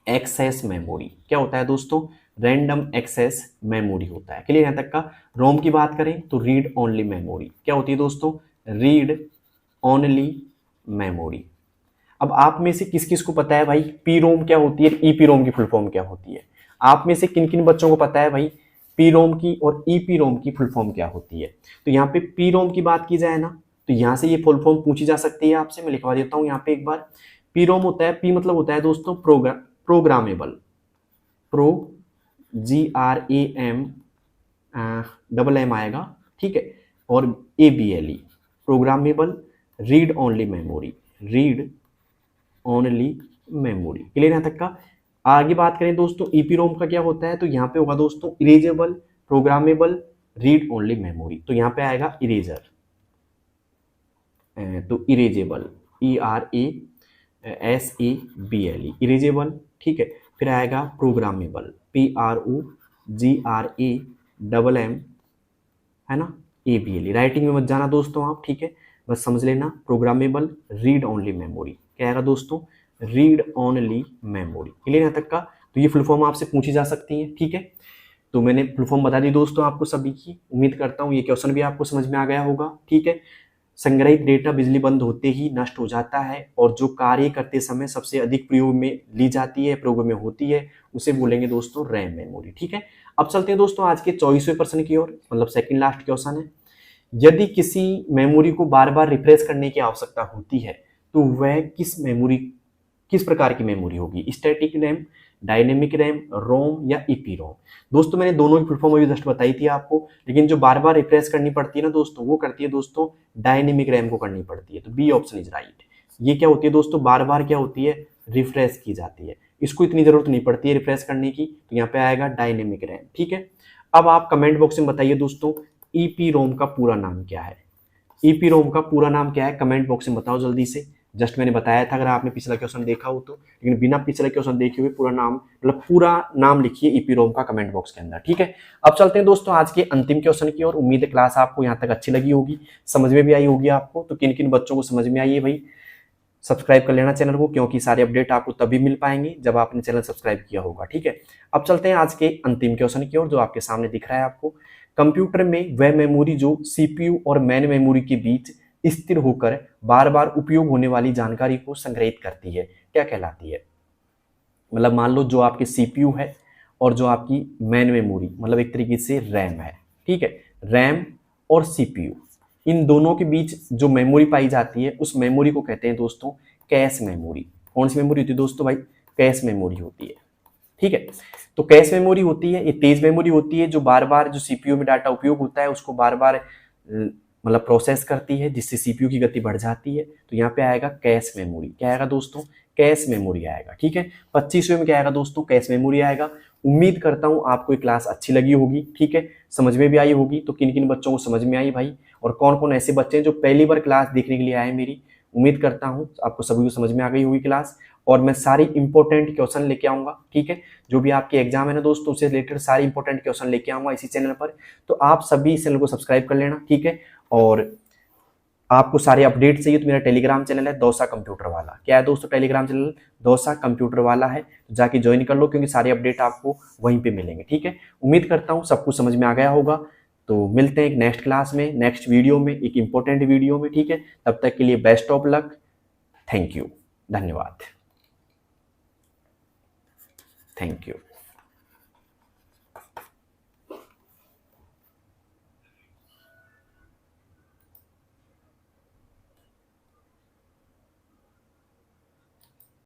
एक्सेस मेमोरी। क्या होता है दोस्तों? रैंडम एक्सेस मेमोरी होता है। क्लियर यहां तक का? रोम की बात करें तो रीड ओनली मेमोरी। क्या होती है दोस्तों? Read only memory. अब आप में से किस किस को पता है भाई पी रोम क्या होती है, ईपी रोम की फुल फॉर्म क्या होती है? आप में से किन किन बच्चों को पता है भाई पी रोम की और ईपी रोम की फुल फॉर्म क्या होती है? तो यहाँ पे पी रोम की बात की जाए ना, तो यहाँ से ये फुल फॉर्म पूछी जा सकती है आपसे। मैं लिखवा देता हूँ यहाँ पे एक बार। पी रोम होता है, पी मतलब होता है दोस्तों प्रोग्रामेबल, GRAM आएगा, ठीक है, और ABLE programmable read only memory, read only memory. Clear यहां तक का? आगे बात करें दोस्तों ईपी रोम का क्या होता है, तो यहाँ पे होगा दोस्तों erasable programmable read only memory. तो यहाँ पे आएगा इरेजर, तो इरेजेबल ERASABLE इरेजेबल, ठीक है। फिर आएगा प्रोग्रामेबल PROGRAMM, है ना, ABLE। राइटिंग में मत जाना दोस्तों आप, ठीक है, बस समझ लेना। प्रोग्रामेबल रीड ओनली मेमोरी, क्या आएगा दोस्तों? Read only memory. क्लियर यहाँ तक का? तो ये फुल फॉर्म आपसे पूछी जा सकती है, ठीक है। तो मैंने फुल फॉर्म बता दी दोस्तों आपको सभी की। उम्मीद करता हूँ ये क्वेश्चन भी आपको समझ में आ गया होगा, ठीक है। संग्रहित डेटा बिजली बंद होते ही नष्ट हो जाता है और जो कार्य करते समय सबसे अधिक प्रयोग में ली जाती है, प्रयोग में होती है, उसे बोलेंगे दोस्तों रैम मेमोरी, ठीक है। अब चलते हैं दोस्तों आज के 24वें प्रश्न की ओर, मतलब सेकंड लास्ट क्वेश्चन है। यदि किसी मेमोरी को बार बार रिफ्रेश करने की आवश्यकता होती है तो वह किस प्रकार की मेमोरी होगी? स्टैटिक रैम, डायनेमिक रैम, रोम या ईपी रोम? दोस्तों मैंने दोनों की फुल फॉर्म अभी जस्ट बताई थी आपको, लेकिन जो बार बार रिफ्रेश करनी पड़ती है ना दोस्तों, वो करती है दोस्तों डायनेमिक रैम को करनी पड़ती है। तो बी ऑप्शन इज राइट। ये क्या होती है दोस्तों, बार बार क्या होती है, रिफ्रेश की जाती है। इसको इतनी जरूरत नहीं पड़ती है रिफ्रेश करने की, तो यहाँ पे आएगा डायनेमिक रैम। ठीक है, अब आप कमेंट बॉक्स में बताइए दोस्तों EEPROM का पूरा नाम क्या है। EEPROM का पूरा नाम क्या है, कमेंट बॉक्स में बताओ जल्दी से। जस्ट मैंने बताया था, अगर आपने पिछला क्वेश्चन देखा हो तो, लेकिन बिना पिछले क्वेश्चन देखे हुए पूरा नाम, मतलब पूरा नाम लिखिए EEPROM का कमेंट बॉक्स के अंदर। ठीक है, अब चलते हैं दोस्तों आज के अंतिम क्वेश्चन की ओर। उम्मीद है क्लास आपको यहाँ तक अच्छी लगी होगी, समझ में भी आई होगी आपको। तो किन किन बच्चों को समझ में आई है भाई, सब्सक्राइब कर लेना चैनल को, क्योंकि सारे अपडेट आपको तभी मिल पाएंगे जब आपने चैनल सब्सक्राइब किया होगा। ठीक है, अब चलते हैं आज के अंतिम क्वेश्चन की ओर, जो आपके सामने दिख रहा है आपको। कंप्यूटर में वह मेमोरी जो CPU और मेन मेमोरी के बीच स्थिर होकर बार बार उपयोग होने वाली जानकारी को संग्रहित करती है, क्या कहलाती है। मतलब मान लो जो आपकी CPU है और जो आपकी मेन मेमोरी, मतलब एक तरीके से रैम है। ठीक है, रैम और CPU, इन दोनों के बीच जो मेमोरी पाई जाती है उस मेमोरी को कहते हैं दोस्तों कैश मेमोरी। कौन सी मेमोरी होती है दोस्तों भाई, कैश मेमोरी होती है। ठीक है, तो कैश मेमोरी होती है, ये तेज मेमोरी होती है, जो बार बार जो CPU में डाटा उपयोग होता है उसको बार बार मतलब प्रोसेस करती है, जिससे CPU की गति बढ़ जाती है। तो यहाँ पे आएगा कैश मेमोरी। क्या आएगा दोस्तों, कैश मेमोरी आएगा। ठीक है, 25वें में क्या आएगा दोस्तों, कैश मेमोरी आएगा। उम्मीद करता हूँ आपको ये क्लास अच्छी लगी होगी। ठीक है, समझ में भी आई होगी। तो किन किन बच्चों को समझ में आई भाई, और कौन कौन ऐसे बच्चे हैं जो पहली बार क्लास देखने के लिए आए मेरी, उम्मीद करता हूँ आपको सभी को समझ में आ गई होगी क्लास। और मैं सारी इंपॉर्टेंट क्वेश्चन लेके आऊंगा। ठीक है, जो भी आपके एग्जाम है ना दोस्तों, उससे रिलेटेड सारी इंपॉर्टेंट क्वेश्चन लेके आऊंगा इसी चैनल पर। तो आप सभी इस चैनल को सब्सक्राइब कर लेना। ठीक है, और आपको सारे अपडेट चाहिए तो मेरा टेलीग्राम चैनल है दौसा कंप्यूटर वाला। क्या है दोस्तों, टेलीग्राम चैनल दौसा कंप्यूटर वाला है, तो जाके ज्वाइन कर लो, क्योंकि सारे अपडेट आपको वहीं पे मिलेंगे। ठीक है, उम्मीद करता हूँ सब कुछ समझ में आ गया होगा। तो मिलते हैं एक नेक्स्ट क्लास में, नेक्स्ट वीडियो में, एक इंपॉर्टेंट वीडियो में। ठीक है, तब तक के लिए best of luck, thank you, धन्यवाद, थैंक यू।